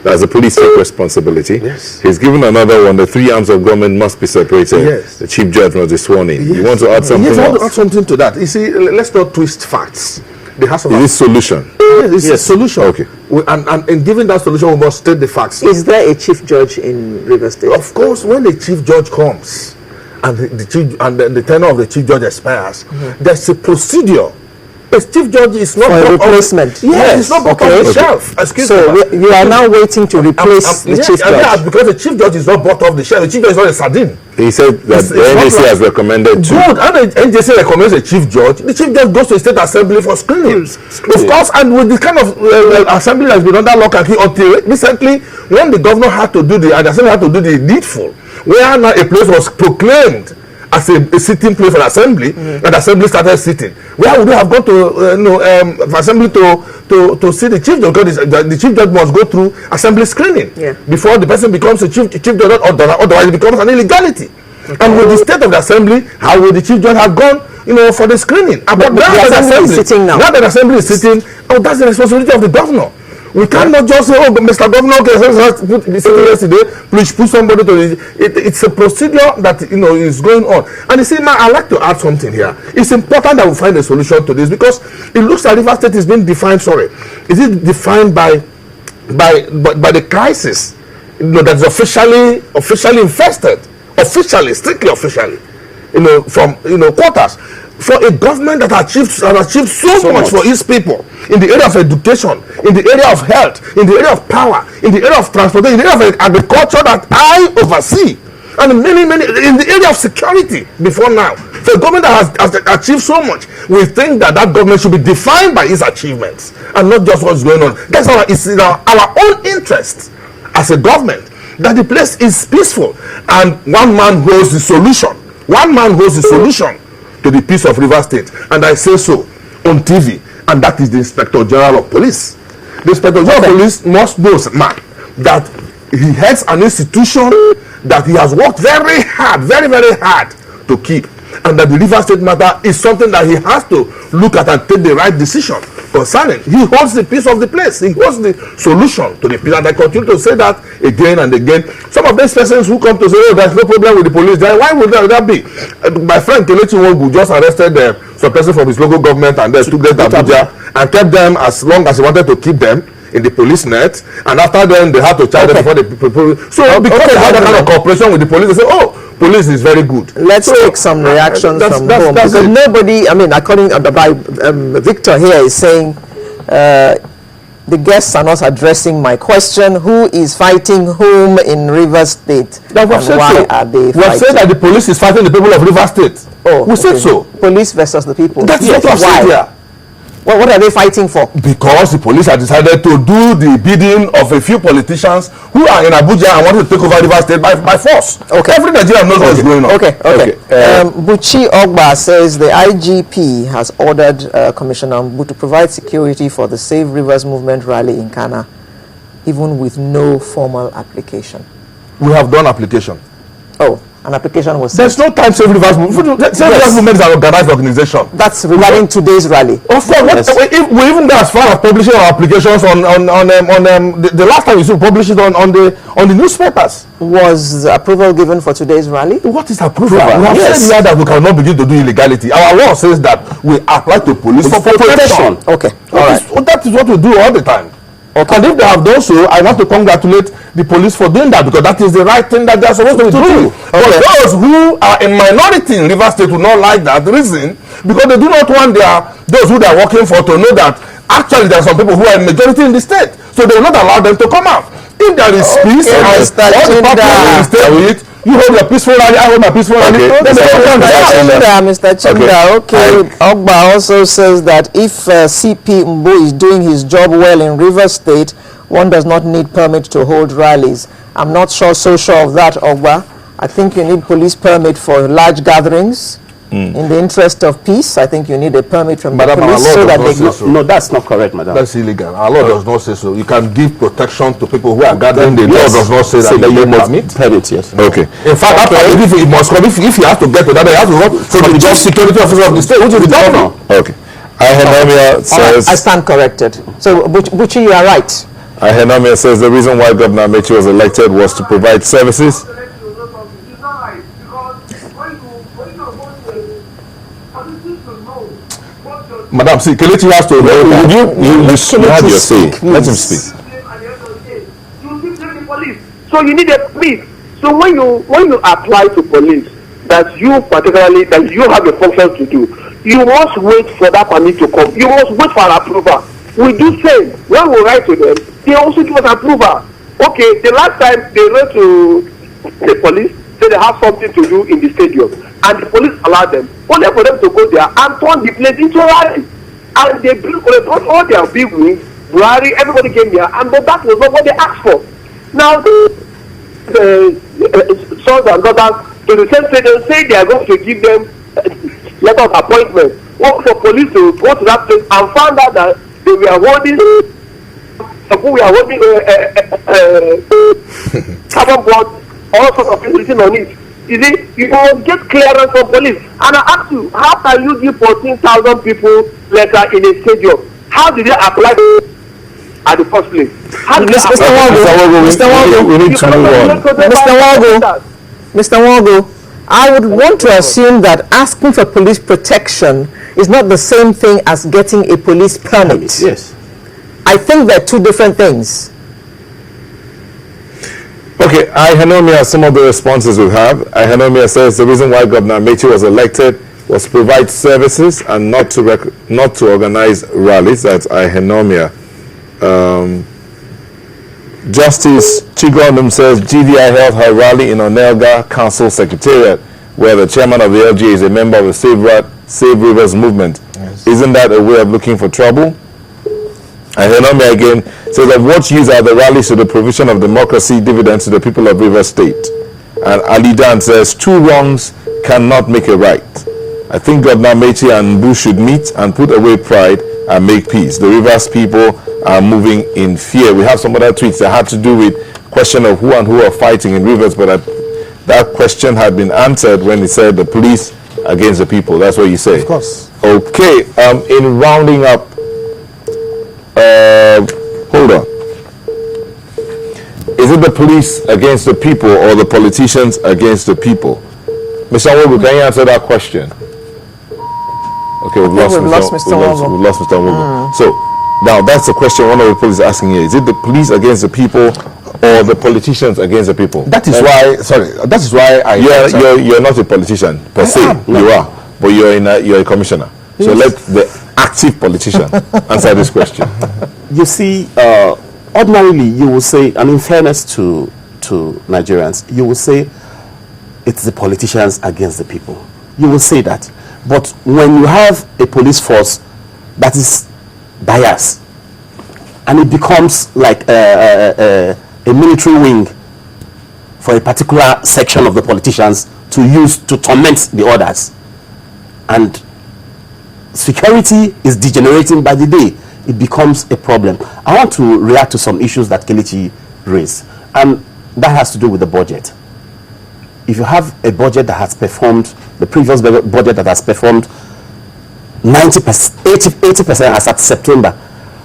That's the police take responsibility. Yes. He's given another one. The three arms of government must be separated. Yes. The chief judge must be sworn in. Yes. You want to add something Yes, I want to add else? something to that. You see, let's not twist facts. The House of Is this solution? Yes, it's a solution. Okay. And in giving that solution, we must state the facts. Is there a chief judge in Rivers State? Of course, when the chief judge comes and the tenure of the chief judge expires, there's a procedure. A chief judge is not For a replacement. Yes, it's not bought off the shelf. Excuse me. So you are now waiting to replace the chief judge. Yeah, because the chief judge is not bought off the shelf. The chief judge is not a sardine. He said that the NJC has recommended to. Good. And the NJC recommends a chief judge. The chief judge goes to the state assembly for screening. Of course, and with the kind of assembly that's been under lock and key until recently, when the governor had to do the assembly had to do the needful, where now a place was proclaimed as a sitting place for assembly, and the assembly started sitting. Where would we have gone to for assembly to see the chief judge? Because the chief judge must go through assembly screening before the person becomes a chief judge, otherwise it becomes an illegality. And with the state of the assembly, how would the chief judge have gone, for the screening? But now the assembly is sitting now. Now that the assembly is sitting, that's the responsibility of the governor. We cannot just say, Mr. Governor, yesterday, please put somebody to the... It's a procedure that, is going on. And you see, man, I'd like to add something here. It's important that we find a solution to this because it looks like Rivers State is being defined, Is it defined by the crisis, that is officially infested? Strictly officially, from, quarters. For a government that achieved so much for its people in the area of education, in the area of health, in the area of power, in the area of transportation, in the area of agriculture that I oversee, and many in the area of security before now. For a government that has achieved so much, we think that government should be defined by its achievements and not just what's going on. That's why it's in our own interest as a government that the place is peaceful and one man holds the solution. One man holds the solution to the peace of Rivers State, and I say so on TV, and that is the Inspector General of Police. The Inspector General of Police must know, man, that he heads an institution that he has worked very hard to keep, and that the Rivers State matter is something that he has to look at and take the right decision concerning. He holds the peace of the place. He holds the solution to the peace, and I continue to say that again and again. Some of these persons who come to say, there's no problem with the police, then why would that be? My friend Kelechi Nwogwu just arrested some person from his local government and then took them to Abuja and kept them as long as he wanted to keep them in the police net, and after then they had to charge them before the people. So because they had that kind of cooperation with the police, they say, police is very good. Let's take some reactions from home, because nobody, according to Victor here is saying, the guests are not addressing my question. Who is fighting whom in Rivers State? And why are they fighting? We have said that the police is fighting the people of Rivers State. We said so. Police versus the people. That's what we have said here. Well, what are they fighting for? Because the police have decided to do the bidding of a few politicians who are in Abuja and want to take over Rivers State by force. Okay. Every Nigerian knows what's going on. Okay. Buchi Ogba says the IGP has ordered Commissioner Mbu to provide security for the Save Rivers Movement rally in Kana, even with no formal application. We have done application. An application was sent. There's no time Save Rivers Movement. Save Rivers Movement is an organized organization. That's regarding today's rally. Of course. We even go as far as publishing our applications on the last time we published it on the newspapers. Was the approval given for today's rally? What is approval? We have said here that we cannot begin to do illegality. Our law says that we apply to police for protection. Okay. That is what we do all the time. Okay. And if they have done so, I want to congratulate the police for doing that, because that is the right thing that they are supposed to be doing. But those who are in minority in Rivers State will not like that reason, because they do not want those who they are working for to know that actually there are some people who are in majority in the state, so they will not allow them to come out. If there is peace and all the people in the state with, you hold your peaceful rally, I hold my peaceful rally. Mr. Chinda, Ogba also says that if CP Mbu is doing his job well in Rivers State, one does not need permit to hold rallies. I'm not so sure of that, Ogba. I think you need police permit for large gatherings. In the interest of peace, I think you need a permit from the police so that they... No, that's not correct, madam. That's illegal. Our law does not say so. You can give protection to people who are gathering. The law does not say that you must permit. Yes. Okay. In fact, if he must come, if he has to get to that, he has to go to the chief security officer of the state, which is the governor. Okay. I stand corrected. So, Buchi, you are right. Ahenomia says the reason why Governor Amechi was elected was to provide services. Madam, see, Kelechi has to You have your say. Let him speak. So you need a police. So when you apply to police, that you particularly that you have a function to do, you must wait for that permit to come. You must wait for an approval. We do same. When we write to them, they also give us approval. Okay, the last time they wrote to the police, say they have something to do in the stadium, and the police allowed them, only for them to go there and turn the place into a rally. And they brought all their big wings, rally, everybody came there, and but that was not what they asked for. Now the sons and daughters to the same stadium say they are going to give them letter of appointment. Work for police to go to that place and found out that they were holding carbon board, all sorts of things written on it. You see, you must get clearance from police. And I ask you, how can you give 14,000 people letter in a stadium? How did they apply at the first place? How did Mr. Wago, we need to move on. Mr. Wago, I would want to assume that asking for police protection is not the same thing as getting a police permit. Yes. I think they're two different things. Okay, Ahenomia, some of the responses we have. Ahenomia says the reason why Governor Amechi was elected was to provide services and not to organize rallies. That's Ahenomia. Justice Chigondum says GDI held her rally in Onelga Council Secretariat, where the chairman of the LGA is a member of the Save Rivers movement. Yes. Isn't that a way of looking for trouble? Ahenomia again says, of what use are the rallies to the provision of democracy dividends to the people of Rivers State? And Ali Dan says, two wrongs cannot make a right. I think Governor Amechi and Bush should meet and put away pride and make peace. The Rivers people are moving in fear. We have some other tweets that had to do with question of who and who are fighting in Rivers, but that question had been answered when he said the police against the people. That's what you say. Of course. Okay. In rounding up, hold on. Is it the police against the people or the politicians against the people? Mr. Wogu, can you answer that question? Okay, we've lost Mr. Wogu. We've lost Mr. Wogu. So now that's the question one of the police is asking here. Is it the police against the people or the politicians against the people? That is why. Sorry, that is why I. You're not a politician per se. You are, but you're a commissioner. Yes. So let the active politician answer this question. You see, ordinarily you will say, and in fairness to Nigerians, you will say it's the politicians against the people. You will say that. But when you have a police force that is biased and it becomes like a military wing for a particular section of the politicians to use to torment the others, and security is degenerating by the day, it becomes a problem. I want to react to some issues that Kelechi raised, and that has to do with the budget. If you have a budget that has performed, the previous budget that has performed 90%, 80% as at September,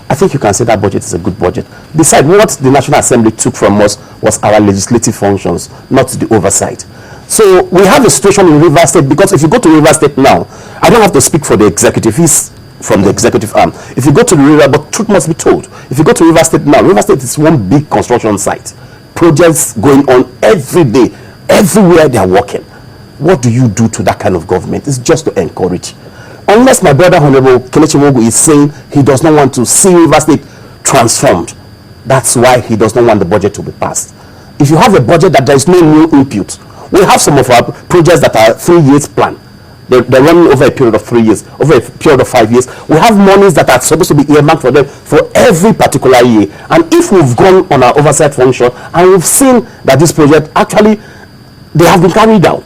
I think you can say that budget is a good budget. Besides, what the National Assembly took from us was our legislative functions, not the oversight. So we have a situation in Rivers State, because if you go to Rivers State now, I don't have to speak for the executive, he's from the executive arm. If you go to the river, but truth must be told, if you go to Rivers State now, Rivers State is one big construction site. Projects going on every day, everywhere they are working. What do you do to that kind of government? It's just to encourage. Unless my brother Honorable Kelechi Wogu is saying he does not want to see Rivers State transformed, that's why he does not want the budget to be passed. If you have a budget that there is no new input, we have some of our projects that are 3 years plan. They're running over a period of 3 years, over a period of 5 years. We have monies that are supposed to be earmarked for them for every particular year. And if we've gone on our oversight function and we've seen that this project actually, they have been carried out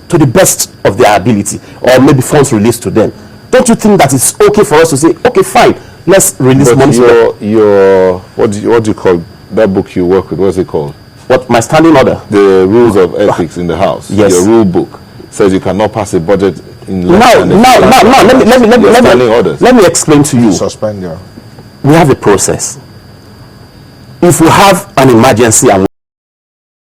to the best of their ability, or maybe funds released to them, don't you think that it's okay for us to say, okay, fine, let's release money? What do you call that book you work with? What's it called? What, my standing order? The rules of ethics in the House. Yes. Your rule book says you cannot pass a budget in less than let me explain to you. Suspend your. We have a process. if we have an emergency and